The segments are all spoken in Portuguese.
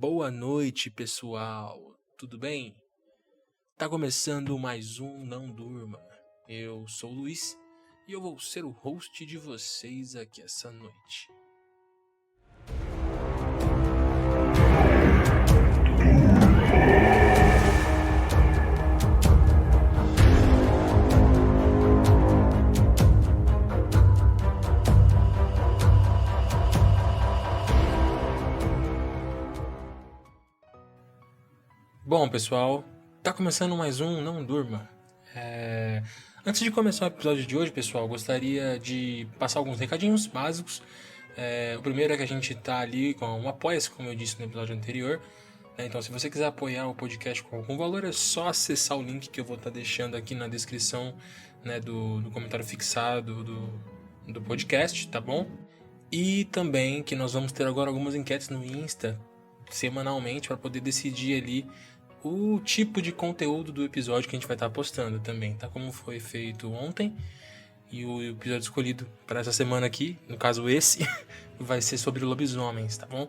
Boa noite, pessoal. Tudo bem? Tá começando mais um Não Durma. Eu sou o Luiz e eu vou ser o host de vocês aqui essa noite. Bom, pessoal, tá começando mais um Não Durma. Antes de começar o episódio de hoje, pessoal, gostaria de passar alguns recadinhos básicos. O primeiro é que a gente tá ali com um apoia-se, como eu disse no episódio anterior. Então, se você quiser apoiar o podcast com algum valor, é só acessar o link que eu vou estar deixando aqui na descrição, né, do comentário fixado do podcast, tá bom? E também que nós vamos ter agora algumas enquetes no Insta semanalmente para poder decidir ali o tipo de conteúdo do episódio que a gente vai estar postando também, tá? Como foi feito ontem. E o episódio escolhido para essa semana aqui, no caso esse, vai ser sobre lobisomens, tá bom?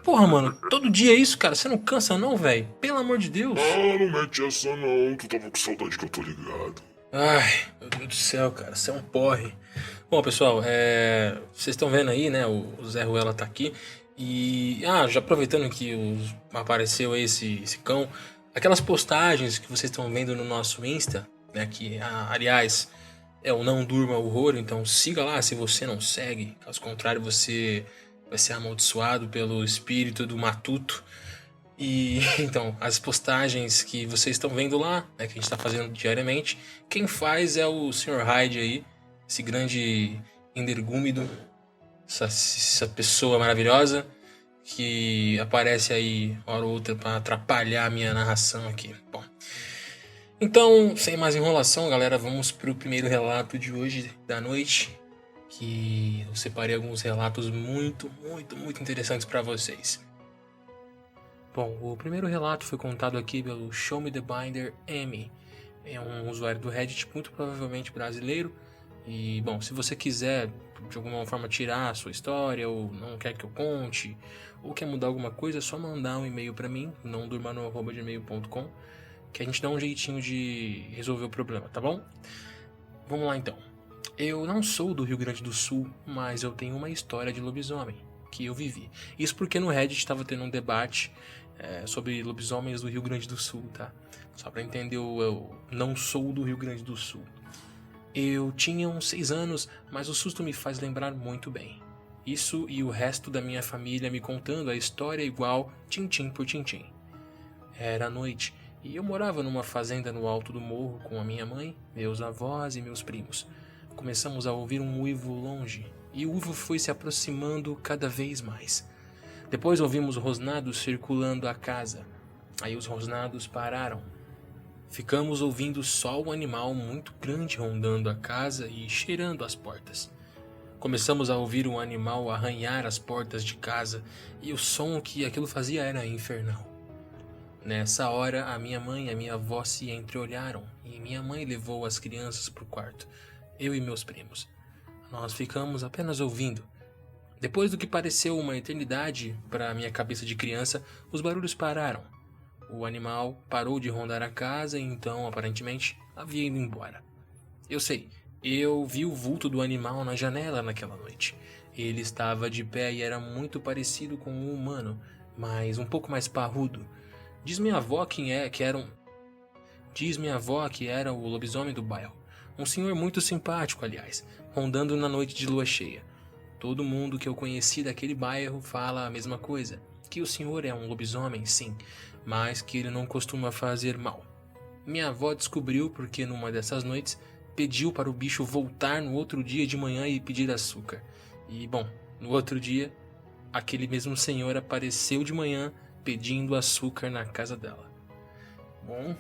Porra, mano, todo dia é isso, cara? Você não cansa não, velho? Pelo amor de Deus. Não mete essa não, tu tava com saudade que eu tô ligado. Ai, meu Deus do céu, cara, você é um porre. Bom, pessoal, vocês estão vendo aí, né, o Zé Ruela tá aqui. E, já aproveitando que apareceu esse cão, aquelas postagens que vocês estão vendo no nosso Insta, né, que, aliás, é o Não Durma Horror, então siga lá se você não segue, caso contrário você vai ser amaldiçoado pelo espírito do matuto. E então, as postagens que vocês estão vendo lá, né, que a gente está fazendo diariamente, quem faz é o Sr. Hyde aí, esse grande energúmido, essa pessoa maravilhosa que aparece aí hora ou outra para atrapalhar a minha narração aqui. Bom, então, sem mais enrolação, galera, vamos para o primeiro relato de hoje da noite, que eu separei alguns relatos muito interessantes para vocês. Bom, o primeiro relato foi contado aqui pelo Show Me The Binder M. É um usuário do Reddit, muito provavelmente brasileiro. E, bom, se você quiser, de alguma forma, tirar a sua história, ou não quer que eu conte, ou quer mudar alguma coisa, é só mandar um e-mail pra mim, nãodurmano@gmail.com, que a gente dá um jeitinho de resolver o problema, tá bom? Vamos lá, então. Eu não sou do Rio Grande do Sul, mas eu tenho uma história de lobisomem que eu vivi. Isso porque no Reddit estava tendo um debate sobre lobisomens do Rio Grande do Sul, tá? Só pra entender, eu não sou do Rio Grande do Sul. Eu tinha uns 6 anos, mas o susto me faz lembrar muito bem. Isso e o resto da minha família me contando a história igual, tintim por tintim. Era noite e eu morava numa fazenda no alto do morro com a minha mãe, meus avós e meus primos. Começamos a ouvir um uivo longe e o uivo foi se aproximando cada vez mais. Depois ouvimos rosnados circulando a casa. Aí os rosnados pararam. Ficamos ouvindo só o animal muito grande rondando a casa e cheirando as portas. Começamos a ouvir o animal arranhar as portas de casa e o som que aquilo fazia era infernal. Nessa hora, a minha mãe e a minha avó se entreolharam e minha mãe levou as crianças para o quarto, eu e meus primos. Nós ficamos apenas ouvindo. Depois do que pareceu uma eternidade para minha cabeça de criança, os barulhos pararam. O animal parou de rondar a casa e então, aparentemente, havia ido embora. Eu sei, eu vi o vulto do animal na janela naquela noite. Ele estava de pé e era muito parecido com um humano, mas um pouco mais parrudo. Diz minha avó que era o lobisomem do bairro. Um senhor muito simpático, aliás, rondando na noite de lua cheia. Todo mundo que eu conheci daquele bairro fala a mesma coisa, que o senhor é um lobisomem, sim, mas que ele não costuma fazer mal. Minha avó descobriu porque numa dessas noites pediu para o bicho voltar no outro dia de manhã e pedir açúcar. E, bom, no outro dia, aquele mesmo senhor apareceu de manhã pedindo açúcar na casa dela. Bom,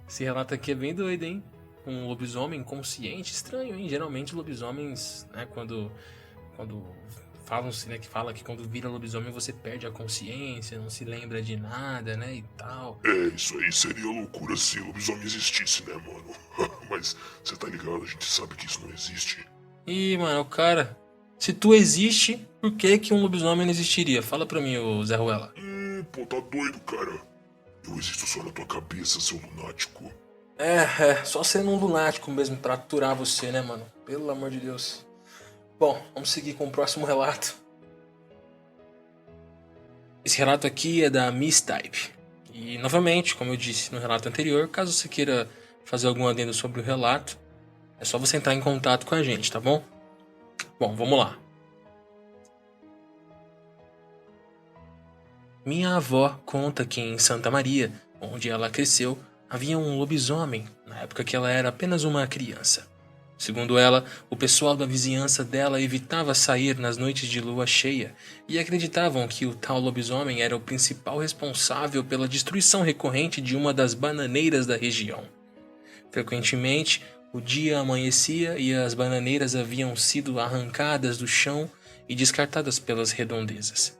esse relato aqui é bem doido, hein? Um lobisomem consciente, estranho, hein? Geralmente lobisomens, né, quando falam-se, né, que fala que quando vira lobisomem você perde a consciência, não se lembra de nada, né, e tal. Isso aí seria loucura se lobisomem existisse, né, mano? Mas você tá ligado, a gente sabe que isso não existe. Ih, mano, o cara... Se tu existe, por que que um lobisomem não existiria? Fala pra mim, ô Zé Ruela. Pô, tá doido, cara. Eu existo só na tua cabeça, seu lunático. Só sendo um lunático mesmo pra aturar você, né, mano? Pelo amor de Deus. Bom, vamos seguir com o próximo relato. Esse relato aqui é da Miss Type. E, novamente, como eu disse no relato anterior, caso você queira fazer algum adendo sobre o relato, é só você entrar em contato com a gente, tá bom? Bom, vamos lá. Minha avó conta que em Santa Maria, onde ela cresceu, havia um lobisomem, na época que ela era apenas uma criança. Segundo ela, o pessoal da vizinhança dela evitava sair nas noites de lua cheia e acreditavam que o tal lobisomem era o principal responsável pela destruição recorrente de uma das bananeiras da região. Frequentemente, o dia amanhecia e as bananeiras haviam sido arrancadas do chão e descartadas pelas redondezas.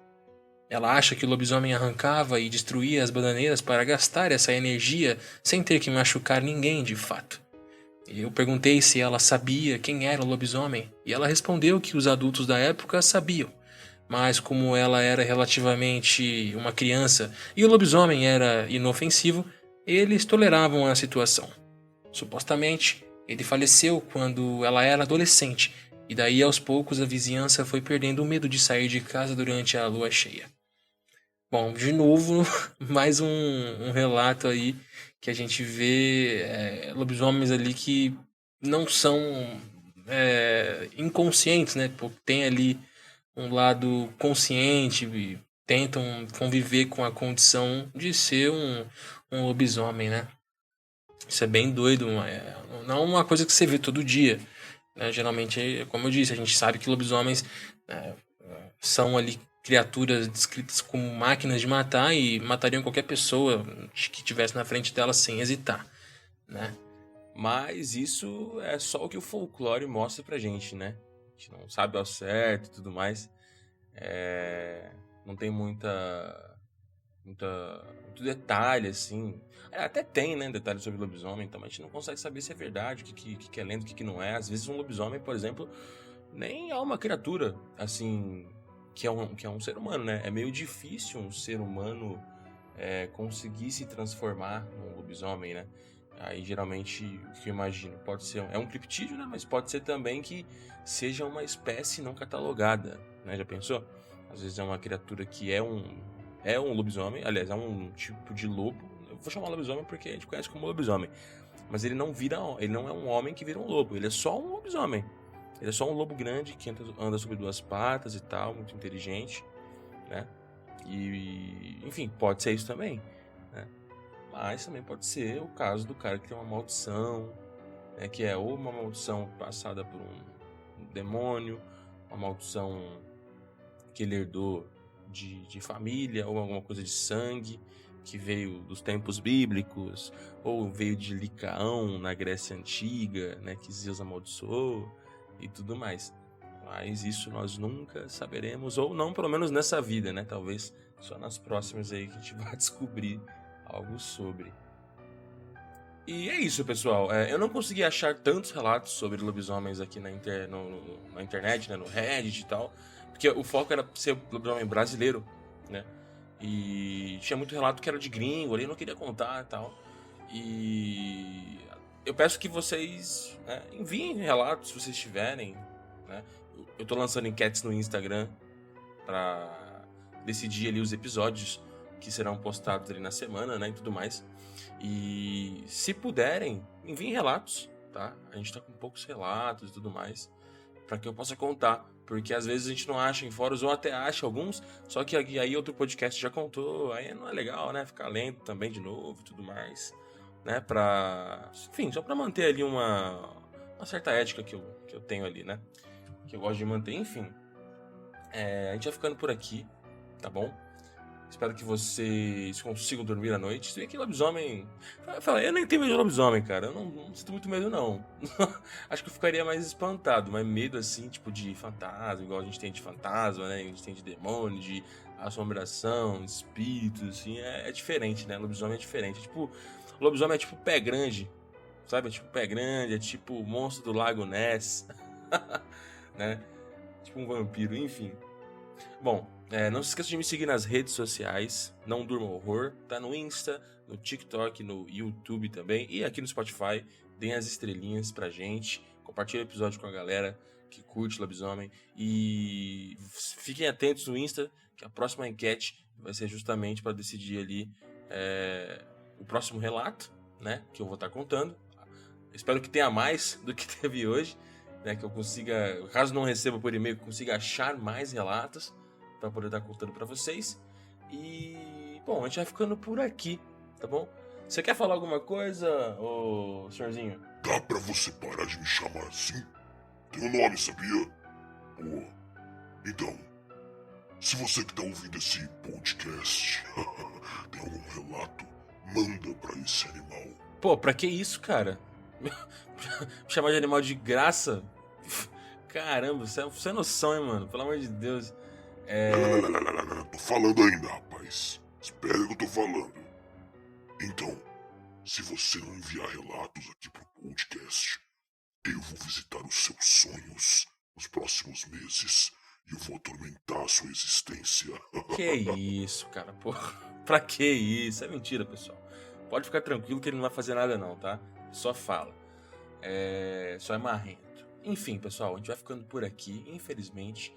Ela acha que o lobisomem arrancava e destruía as bananeiras para gastar essa energia sem ter que machucar ninguém de fato. Eu perguntei se ela sabia quem era o lobisomem e ela respondeu que os adultos da época sabiam, mas como ela era relativamente uma criança e o lobisomem era inofensivo, eles toleravam a situação. Supostamente, ele faleceu quando ela era adolescente e daí aos poucos a vizinhança foi perdendo o medo de sair de casa durante a lua cheia. Bom, de novo, mais um relato aí que a gente vê lobisomens ali que não são inconscientes, né? Pô, tem ali um lado consciente e tentam conviver com a condição de ser um lobisomem, né? Isso é bem doido, não é uma coisa que você vê todo dia, né? Geralmente, como eu disse, a gente sabe que lobisomens são ali criaturas descritas como máquinas de matar e matariam qualquer pessoa que estivesse na frente dela sem hesitar, né? Mas isso é só o que o folclore mostra pra gente, né? A gente não sabe ao certo e tudo mais. Não tem muito detalhe, assim. Até tem, né, detalhes sobre lobisomem, então a gente não consegue saber se é verdade, o que é lenda, o que não é. Às vezes um lobisomem, por exemplo, nem é uma criatura, assim, que é um ser humano, né? É meio difícil um ser humano conseguir se transformar num lobisomem, né? Aí, geralmente, o que eu imagino pode ser... É um criptídeo, né? Mas pode ser também que seja uma espécie não catalogada, né? Já pensou? Às vezes é uma criatura que é um lobisomem. Aliás, é um tipo de lobo. Eu vou chamar lobisomem porque a gente conhece como lobisomem. Mas ele não é um homem que vira um lobo. Ele é só um lobisomem. Ele é só um lobo grande que anda sobre duas patas e tal, muito inteligente, né? E, enfim, pode ser isso também, né? Mas também pode ser o caso do cara que tem uma maldição, né? Que é ou uma maldição passada por um demônio, uma maldição que ele herdou de família, ou alguma coisa de sangue, que veio dos tempos bíblicos, ou veio de Licaão, na Grécia Antiga, né? Que Zeus amaldiçoou e tudo mais. Mas isso nós nunca saberemos, ou não, pelo menos nessa vida, né? Talvez só nas próximas aí que a gente vai descobrir algo sobre. E é isso, pessoal. Eu não consegui achar tantos relatos sobre lobisomens aqui na internet, né? No Reddit e tal, porque o foco era ser lobisomem brasileiro, né? E tinha muito relato que era de gringo ali, eu não queria contar e tal. E eu peço que vocês, né, enviem relatos se vocês tiverem, né? Eu tô lançando enquetes no Instagram pra decidir ali os episódios que serão postados ali na semana, né, e tudo mais. E se puderem, enviem relatos, tá? A gente tá com poucos relatos e tudo mais, pra que eu possa contar, porque às vezes a gente não acha em fóruns, ou até acha alguns, só que aí outro podcast já contou, aí não é legal, né? Ficar lendo também de novo e tudo mais, né? Enfim, só pra manter ali uma certa ética que eu tenho ali, né? Que eu gosto de manter, enfim. A gente vai ficando por aqui, tá bom? Espero que vocês consigam dormir à noite. Se bem que lobisomem... Eu nem tenho medo de lobisomem, cara. Eu não sinto muito medo, não. Acho que eu ficaria mais espantado. Mas medo, assim, tipo de fantasma. Igual a gente tem de fantasma, né? A gente tem de demônio, de assombração, espíritos, assim. É diferente, né? Lobisomem é diferente. Lobisomem é tipo pé grande. Sabe? É tipo pé grande. É tipo monstro do Lago Ness. Né? Tipo um vampiro, enfim. Bom, não se esqueça de me seguir nas redes sociais, Não Durma Horror, tá no Insta, no TikTok, no YouTube também, e aqui no Spotify. Deem as estrelinhas pra gente, compartilhe o episódio com a galera que curte lobisomem, e fiquem atentos no Insta, que a próxima enquete vai ser justamente para decidir ali o próximo relato, né, que eu vou estar contando. Espero que tenha mais do que teve hoje, né, que eu consiga, caso não receba por e-mail, consiga achar mais relatos para poder estar contando para vocês. E, bom, a gente vai ficando por aqui, tá bom? Você quer falar alguma coisa, ô senhorzinho? Dá pra você parar de me chamar assim? Tem um nome, sabia? Pô, então, se você que tá ouvindo esse podcast tem algum relato, manda pra esse animal. Pô, pra que isso, cara? Me chamar de animal de graça? Caramba, você é noção, hein, mano? Pelo amor de Deus. Tô falando ainda, rapaz. Espera que eu tô falando. Então, se você não enviar relatos aqui pro podcast, eu vou visitar os seus sonhos nos próximos meses e eu vou atormentar a sua existência. Que isso, cara, pô. Pra que isso? É mentira, pessoal. Pode ficar tranquilo que ele não vai fazer nada não, tá? Só fala. Só é marrento. Enfim, pessoal, a gente vai ficando por aqui. Infelizmente,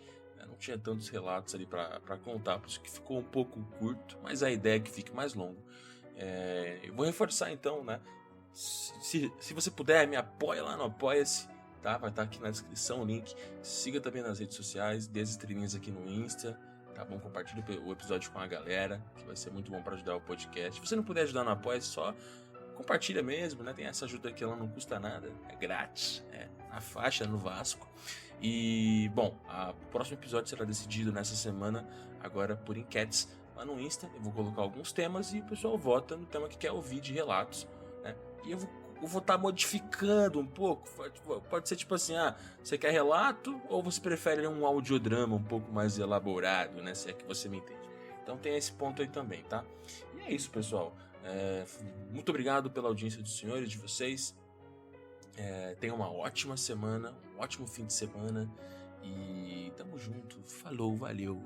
não tinha tantos relatos ali pra contar, por isso que ficou um pouco curto, mas a ideia é que fique mais longo. Eu vou reforçar então, né? Se você puder, me apoia lá no Apoia-se, tá? Vai estar aqui na descrição o link. Siga também nas redes sociais, dê as estrelinhas aqui no Insta, tá bom? Compartilhe o episódio com a galera, que vai ser muito bom para ajudar o podcast. Se você não puder ajudar no Apoia-se, só compartilha mesmo, né? Tem essa ajuda aqui, ela não custa nada, é grátis, na faixa, no Vasco. E, bom, o próximo episódio será decidido nessa semana, agora por enquetes lá no Insta. Eu vou colocar alguns temas e o pessoal vota no tema que quer ouvir de relatos, né? E eu vou estar modificando um pouco. Pode ser tipo assim, você quer relato ou você prefere um audiodrama um pouco mais elaborado, né? Se é que você me entende. Então tem esse ponto aí também, tá? E é isso, pessoal. Muito obrigado pela audiência dos senhores, de vocês. Tenham uma ótima semana, um ótimo fim de semana. E tamo junto. Falou, valeu.